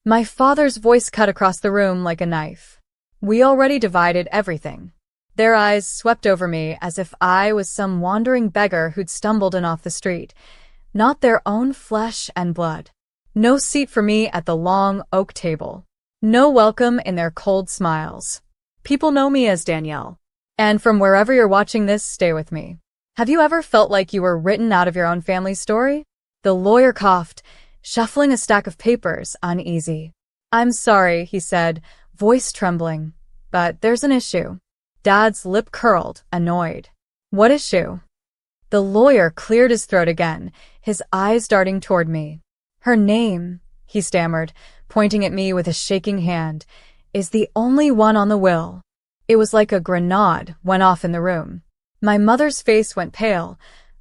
My father's voice cut across the room like a knife. We already divided everything. Their eyes swept over me as if I was some wandering beggar who'd stumbled in off the street, not their own flesh and blood. No seat for me at the long oak table. No welcome in their cold smiles. People know me as Danielle. And from wherever you're watching this, stay with me. Have you ever felt like you were written out of your own family's story? The lawyer coughed, shuffling a stack of papers, uneasy. I'm sorry, he said, voice trembling, but there's an issue. Dad's lip curled, annoyed. What issue? The lawyer cleared his throat again, his eyes darting toward me. Her name, he stammered, pointing at me with a shaking hand, is the only one on the will. It was like a grenade went off in the room. My mother's face went pale,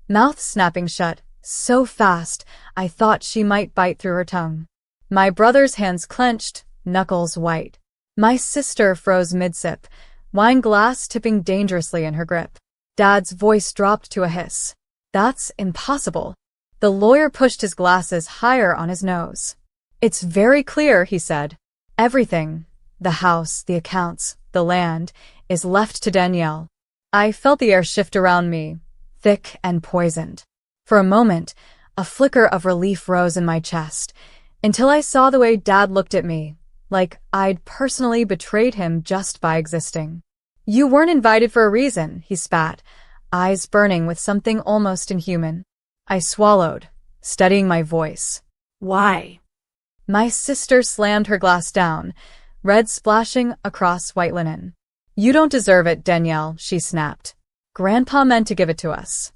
mouth snapping shut, so fast I thought she might bite through her tongue. My brother's hands clenched, knuckles white. My sister froze mid-sip, wine glass tipping dangerously in her grip. Dad's voice dropped to a hiss. That's impossible. The lawyer pushed his glasses higher on his nose. It's very clear, he said. Everything, the house, the accounts, the land, is left to Danielle. I felt the air shift around me, thick and poisoned. For a moment, a flicker of relief rose in my chest, until I saw the way Dad looked at me, like I'd personally betrayed him just by existing. You weren't invited for a reason, he spat, eyes burning with something almost inhuman. I swallowed, steadying my voice. Why? My sister slammed her glass down, red splashing across white linen. You don't deserve it, Danielle, she snapped. Grandpa meant to give it to us.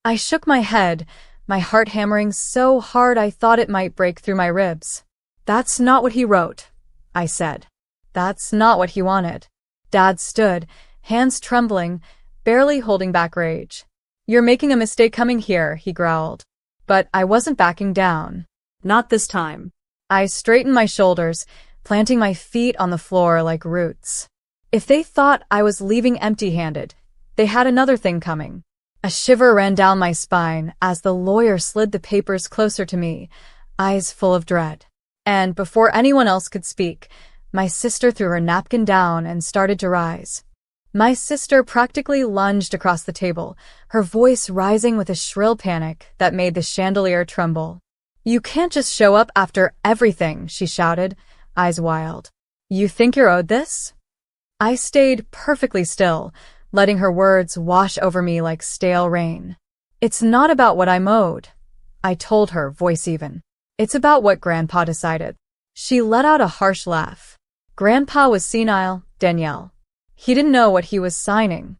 I shook my head, my heart hammering so hard I thought it might break through my ribs. That's not what he wrote, I said. That's not what he wanted. Dad stood, hands trembling, barely holding back rage. You're making a mistake coming here, he growled. But I wasn't backing down. Not this time. I straightened my shoulders, planting my feet on the floor like roots. If they thought I was leaving empty-handed, they had another thing coming. A shiver ran down my spine as the lawyer slid the papers closer to me, eyes full of dread. And before anyone else could speak, my sister threw her napkin down and started to rise. My sister practically lunged across the table, her voice rising with a shrill panic that made the chandelier tremble. You can't just show up after everything, she shouted, eyes wild. You think you're owed this? I stayed perfectly still, letting her words wash over me like stale rain. It's not about what I'm owed, I told her, voice even. It's about what Grandpa decided. She let out a harsh laugh. Grandpa was senile, Danielle. He didn't know what he was signing.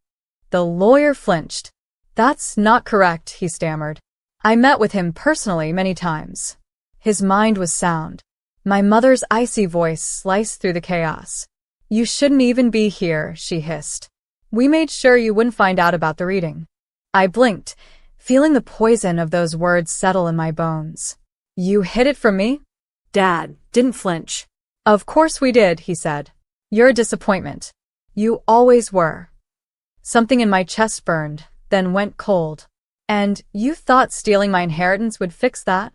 The lawyer flinched. That's not correct, he stammered. I met with him personally many times. His mind was sound. My mother's icy voice sliced through the chaos. You shouldn't even be here, she hissed. We made sure you wouldn't find out about the reading. I blinked, feeling the poison of those words settle in my bones. You hid it from me? Dad didn't flinch. Of course we did, he said. You're a disappointment. You always were. Something in my chest burned, then went cold. And you thought stealing my inheritance would fix that?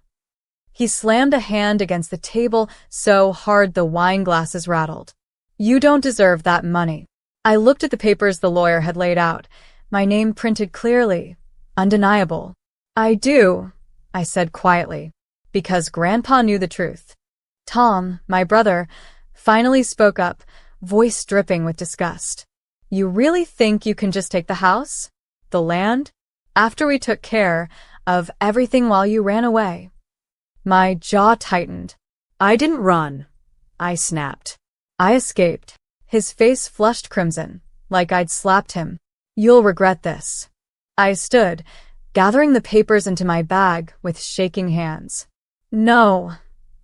He slammed a hand against the table so hard the wine glasses rattled. You don't deserve that money. I looked at the papers the lawyer had laid out, my name printed clearly, undeniable. I do, I said quietly, because Grandpa knew the truth. Tom, my brother, finally spoke up, voice dripping with disgust. You really think you can just take the house? The land? After we took care of everything while you ran away? My jaw tightened. I didn't run, I snapped. I escaped. His face flushed crimson, like I'd slapped him. You'll regret this. I stood, gathering the papers into my bag with shaking hands. No,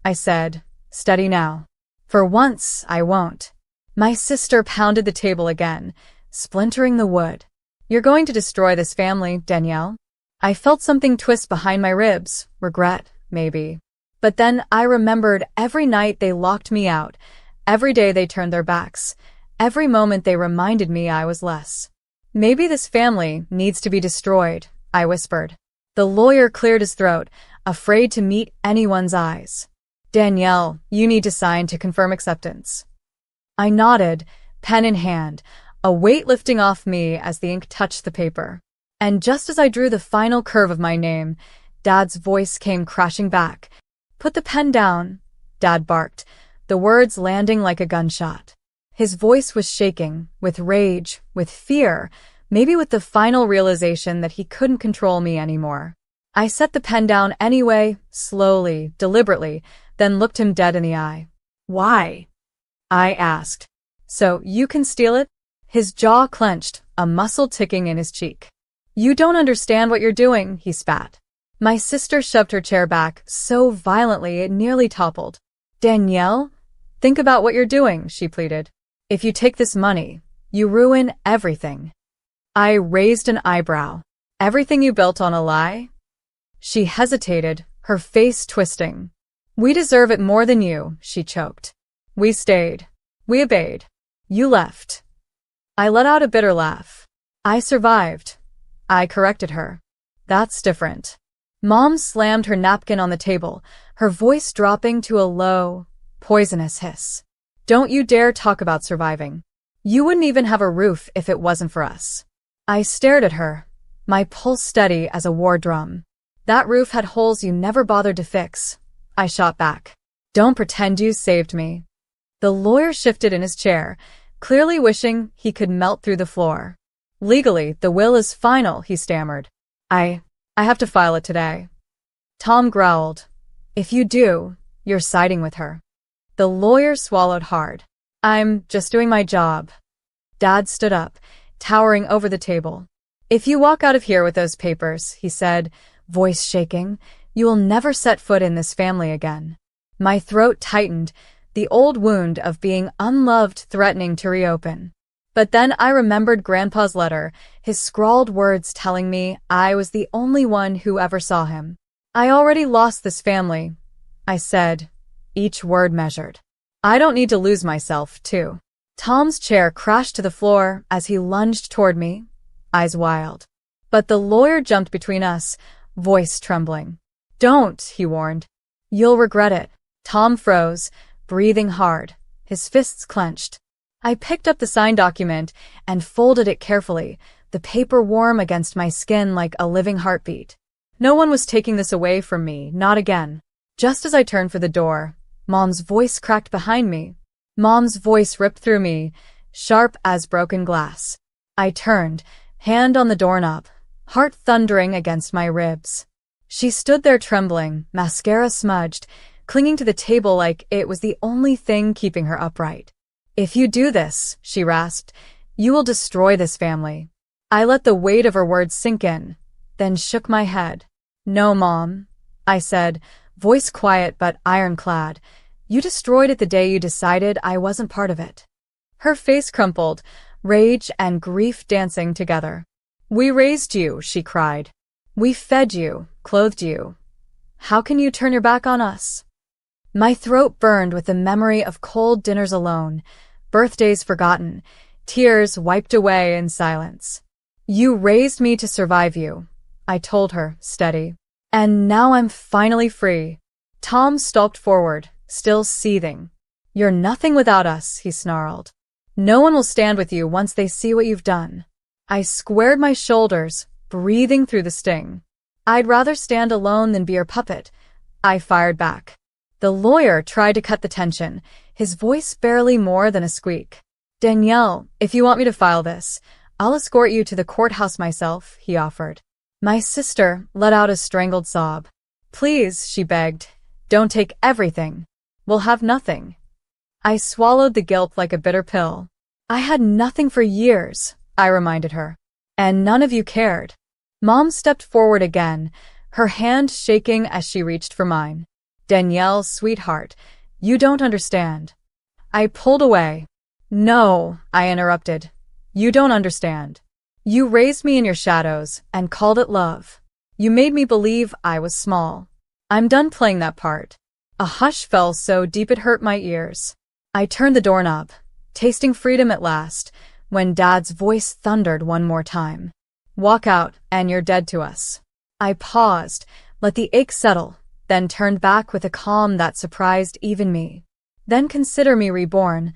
I said, steady now. For once, I won't. My sister pounded the table again, splintering the wood. You're going to destroy this family, Danielle. I felt something twist behind my ribs, regret, maybe. But then I remembered every night they locked me out, every day they turned their backs, every moment they reminded me I was less. Maybe this family needs to be destroyed, I whispered. The lawyer cleared his throat, afraid to meet anyone's eyes. Danielle, you need to sign to confirm acceptance. I nodded, pen in hand, a weight lifting off me as the ink touched the paper. And just as I drew the final curve of my name, Dad's voice came crashing back. Put the pen down, Dad barked, the words landing like a gunshot. His voice was shaking, with rage, with fear, maybe with the final realization that he couldn't control me anymore. I set the pen down anyway, slowly, deliberately, then looked him dead in the eye. Why? I asked. So you can steal it? His jaw clenched, a muscle ticking in his cheek. You don't understand what you're doing, he spat. My sister shoved her chair back so violently it nearly toppled. Danielle, think about what you're doing, she pleaded. If you take this money, you ruin everything. I raised an eyebrow. Everything you built on a lie? She hesitated, her face twisting. We deserve it more than you, she choked. We stayed. We obeyed. You left. I let out a bitter laugh. I survived. I corrected her. That's different. Mom slammed her napkin on the table, her voice dropping to a low, poisonous hiss. Don't you dare talk about surviving. You wouldn't even have a roof if it wasn't for us. I stared at her, my pulse steady as a war drum. That roof had holes you never bothered to fix. I shot back. Don't pretend you saved me. The lawyer shifted in his chair, clearly wishing he could melt through the floor. Legally, the will is final, he stammered. I have to file it today. Tom growled. If you do, you're siding with her. The lawyer swallowed hard. I'm just doing my job. Dad stood up, towering over the table. If you walk out of here with those papers, he said, voice shaking, you will never set foot in this family again. My throat tightened, the old wound of being unloved threatening to reopen. But then I remembered Grandpa's letter, his scrawled words telling me I was the only one who ever saw him. I already lost this family, I said, each word measured. I don't need to lose myself, too. Tom's chair crashed to the floor as he lunged toward me, eyes wild. But the lawyer jumped between us, voice trembling. Don't, he warned. You'll regret it. Tom froze, breathing hard, his fists clenched. I picked up the signed document and folded it carefully, the paper warm against my skin like a living heartbeat. No one was taking this away from me, not again. Just as I turned for the door, Mom's voice cracked behind me. Mom's voice ripped through me, sharp as broken glass. I turned, hand on the doorknob, heart thundering against my ribs. She stood there trembling, mascara smudged, clinging to the table like it was the only thing keeping her upright. If you do this, she rasped, you will destroy this family. I let the weight of her words sink in, then shook my head. No, Mom, I said, voice quiet but ironclad. You destroyed it the day you decided I wasn't part of it. Her face crumpled, rage and grief dancing together. We raised you, she cried. We fed you, clothed you. How can you turn your back on us? My throat burned with the memory of cold dinners alone, birthdays forgotten, tears wiped away in silence. You raised me to survive you, I told her, steady. And now I'm finally free. Tom stalked forward, still seething. You're nothing without us, he snarled. No one will stand with you once they see what you've done. I squared my shoulders, breathing through the sting. I'd rather stand alone than be your puppet, I fired back. The lawyer tried to cut the tension, his voice barely more than a squeak. Danielle, if you want me to file this, I'll escort you to the courthouse myself, he offered. My sister let out a strangled sob. Please, she begged, don't take everything. We'll have nothing. I swallowed the guilt like a bitter pill. I had nothing for years, I reminded her. And none of you cared. Mom stepped forward again, her hand shaking as she reached for mine. Danielle, sweetheart, you don't understand. I pulled away. No, I interrupted. You don't understand. You raised me in your shadows and called it love. You made me believe I was small. I'm done playing that part. A hush fell so deep it hurt my ears. I turned the doorknob, tasting freedom at last, when Dad's voice thundered one more time. Walk out, and you're dead to us. I paused, let the ache settle, then turned back with a calm that surprised even me. "Then consider me reborn,"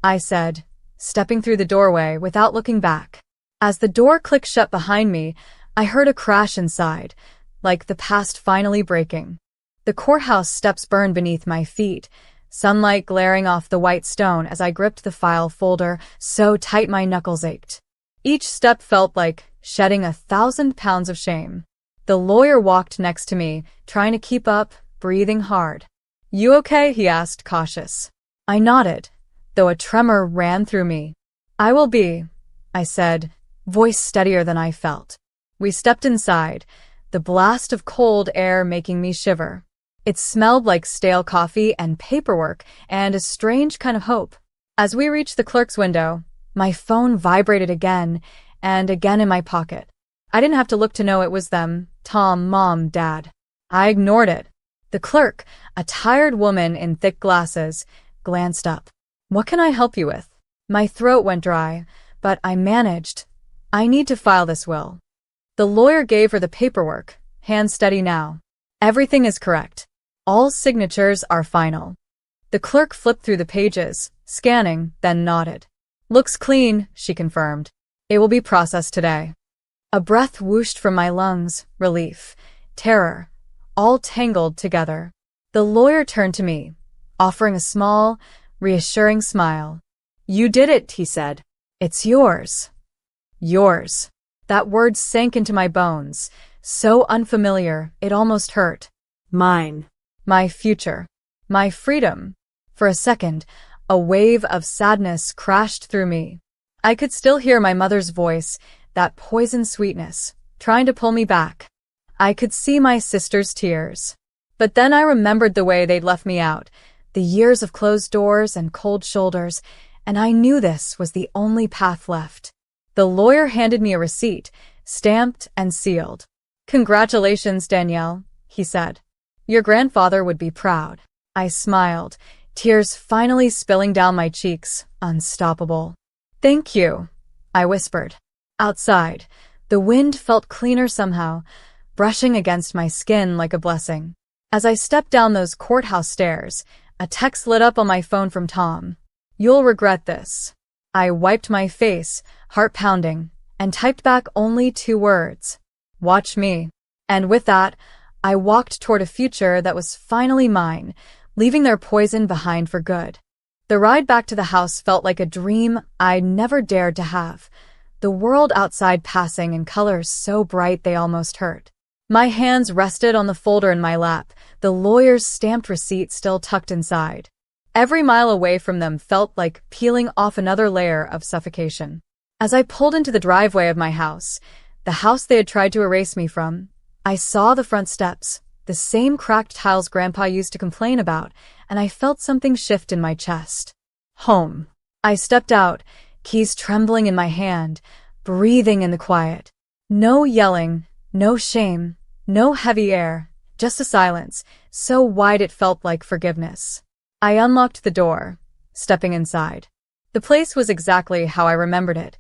I said, stepping through the doorway without looking back. As the door clicked shut behind me, I heard a crash inside, like the past finally breaking. The courthouse steps burned beneath my feet, sunlight glaring off the white stone as I gripped the file folder so tight my knuckles ached. Each step felt like shedding 1,000 pounds of shame. The lawyer walked next to me, trying to keep up, breathing hard. "You okay?" he asked, cautious. I nodded, though a tremor ran through me. "I will be," I said, voice steadier than I felt. We stepped inside, the blast of cold air making me shiver. It smelled like stale coffee and paperwork and a strange kind of hope. As we reached the clerk's window, my phone vibrated again and again in my pocket. I didn't have to look to know it was them, Tom, Mom, Dad. I ignored it. The clerk, a tired woman in thick glasses, glanced up. "What can I help you with?" My throat went dry, but I managed. "I need to file this will." The lawyer gave her the paperwork, hands steady now. "Everything is correct. All signatures are final." The clerk flipped through the pages, scanning, then nodded. "Looks clean," she confirmed. "It will be processed today." A breath whooshed from my lungs, relief, terror, all tangled together. The lawyer turned to me, offering a small, reassuring smile. "You did it," he said. "It's yours." Yours. That word sank into my bones, so unfamiliar it almost hurt. Mine. My future. My freedom. For a second, a wave of sadness crashed through me. I could still hear my mother's voice, that poison sweetness, trying to pull me back. I could see my sister's tears. But then I remembered the way they'd left me out, the years of closed doors and cold shoulders, and I knew this was the only path left. The lawyer handed me a receipt, stamped and sealed. "Congratulations, Danielle," he said. "Your grandfather would be proud." I smiled, tears finally spilling down my cheeks, unstoppable. "Thank you," I whispered. Outside, the wind felt cleaner somehow, brushing against my skin like a blessing. As I stepped down those courthouse stairs, a text lit up on my phone from Tom. "You'll regret this." I wiped my face, heart pounding, and typed back only 2 words. "Watch me." And with that, I walked toward a future that was finally mine, leaving their poison behind for good. The ride back to the house felt like a dream I'd never dared to have, the world outside passing in colors so bright they almost hurt. My hands rested on the folder in my lap, the lawyer's stamped receipt still tucked inside. Every mile away from them felt like peeling off another layer of suffocation. As I pulled into the driveway of my house, the house they had tried to erase me from, I saw the front steps, the same cracked tiles Grandpa used to complain about, and I felt something shift in my chest. Home. I stepped out, keys trembling in my hand, breathing in the quiet. No yelling, no shame, no heavy air, just a silence, so wide it felt like forgiveness. I unlocked the door, stepping inside. The place was exactly how I remembered it.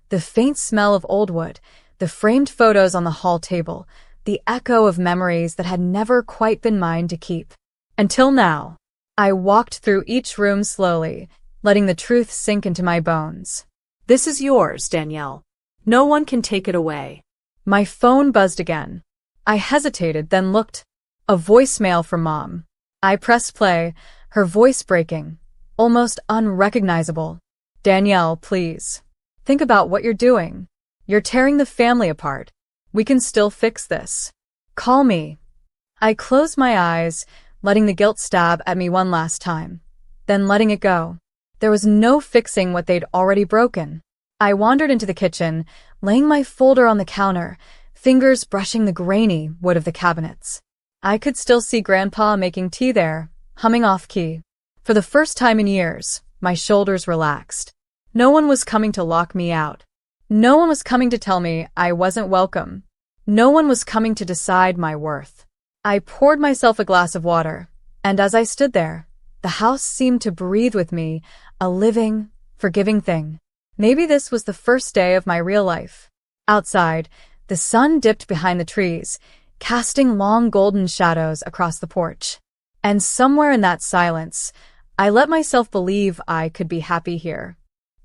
The faint smell of old wood, the framed photos on the hall table, the echo of memories that had never quite been mine to keep. Until now. I walked through each room slowly, letting the truth sink into my bones. "This is yours, Danielle. No one can take it away." My phone buzzed again. I hesitated, then looked. A voicemail from Mom. I pressed play, her voice breaking, almost unrecognizable. "Danielle, please. Think about what you're doing. You're tearing the family apart. We can still fix this. Call me." I closed my eyes, letting the guilt stab at me one last time, then letting it go. There was no fixing what they'd already broken. I wandered into the kitchen, laying my folder on the counter, fingers brushing the grainy wood of the cabinets. I could still see Grandpa making tea there, humming off-key. For the first time in years, my shoulders relaxed. No one was coming to lock me out. No one was coming to tell me I wasn't welcome. No one was coming to decide my worth. I poured myself a glass of water, and as I stood there, the house seemed to breathe with me, a living, forgiving thing. Maybe this was the first day of my real life. Outside, the sun dipped behind the trees, casting long golden shadows across the porch. And somewhere in that silence, I let myself believe I could be happy here.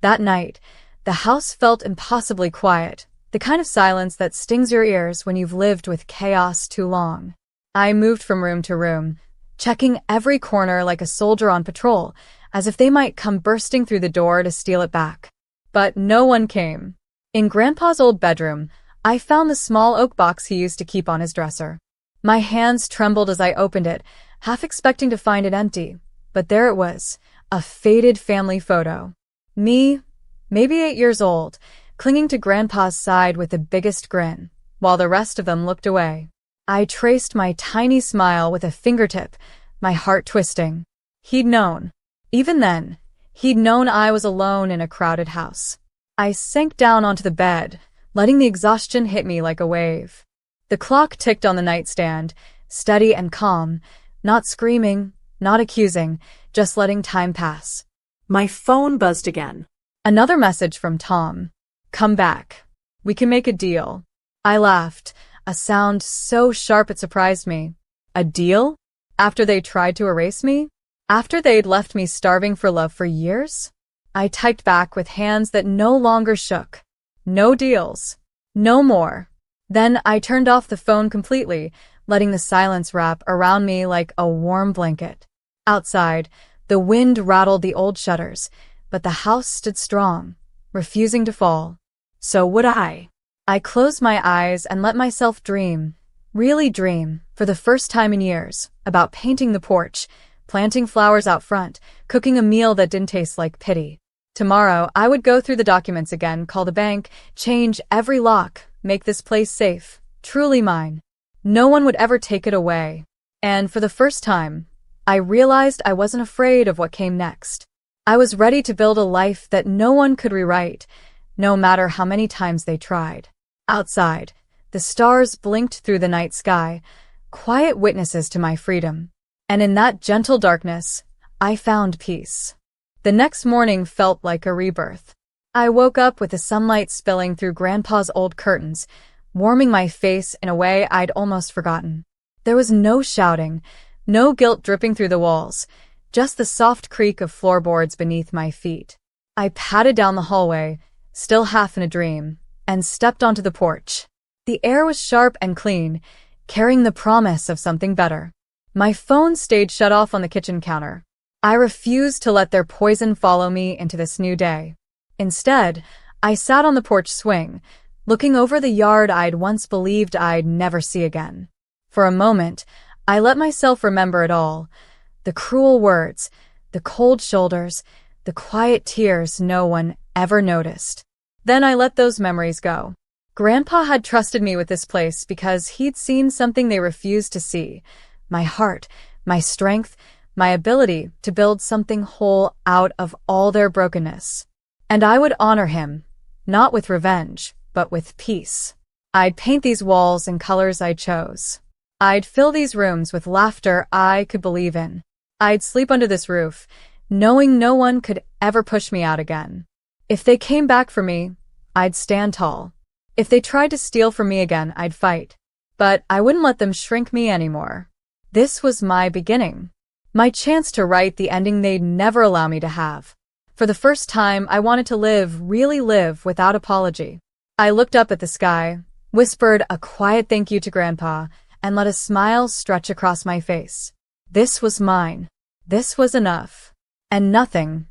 That night, the house felt impossibly quiet, the kind of silence that stings your ears when you've lived with chaos too long. I moved from room to room, checking every corner like a soldier on patrol, as if they might come bursting through the door to steal it back. But no one came. In Grandpa's old bedroom, I found the small oak box he used to keep on his dresser. My hands trembled as I opened it, half expecting to find it empty. But there it was, a faded family photo. Me, maybe 8 years old, clinging to Grandpa's side with the biggest grin, while the rest of them looked away. I traced my tiny smile with a fingertip, my heart twisting. He'd known. Even then, he'd known I was alone in a crowded house. I sank down onto the bed, letting the exhaustion hit me like a wave. The clock ticked on the nightstand, steady and calm, not screaming, not accusing, just letting time pass. My phone buzzed again. Another message from Tom. Come back. We can make a deal. I laughed, a sound so sharp it surprised me. A deal? After they tried to erase me? After they'd left me starving for love for years? I typed back with hands that no longer shook. No deals. No more. Then I turned off the phone completely, letting the silence wrap around me like a warm blanket. Outside, the wind rattled the old shutters, but the house stood strong, refusing to fall. So would I. I closed my eyes and let myself dream, really dream, for the first time in years, about painting the porch, planting flowers out front, cooking a meal that didn't taste like pity. Tomorrow, I would go through the documents again, call the bank, change every lock, make this place safe, truly mine. No one would ever take it away. And for the first time, I realized I wasn't afraid of what came next. I was ready to build a life that no one could rewrite, no matter how many times they tried. Outside, the stars blinked through the night sky, quiet witnesses to my freedom. And in that gentle darkness, I found peace. The next morning felt like a rebirth. I woke up with the sunlight spilling through Grandpa's old curtains, warming my face in a way I'd almost forgotten. There was no shouting, no guilt dripping through the walls, just the soft creak of floorboards beneath my feet. I padded down the hallway, still half in a dream, and stepped onto the porch. The air was sharp and clean, carrying the promise of something better. My phone stayed shut off on the kitchen counter. I refused to let their poison follow me into this new day. Instead, I sat on the porch swing, looking over the yard I'd once believed I'd never see again. For a moment, I let myself remember it all. The cruel words, the cold shoulders, the quiet tears no one ever noticed. Then I let those memories go. Grandpa had trusted me with this place because he'd seen something they refused to see. My heart, my strength, my ability to build something whole out of all their brokenness. And I would honor him, not with revenge, but with peace. I'd paint these walls in colors I chose. I'd fill these rooms with laughter I could believe in. I'd sleep under this roof, knowing no one could ever push me out again. If they came back for me, I'd stand tall. If they tried to steal from me again, I'd fight. But I wouldn't let them shrink me anymore. This was my beginning. My chance to write the ending they'd never allow me to have. For the first time, I wanted to live, really live, without apology. I looked up at the sky, whispered a quiet thank you to Grandpa, and let a smile stretch across my face. This was mine. This was enough. And nothing,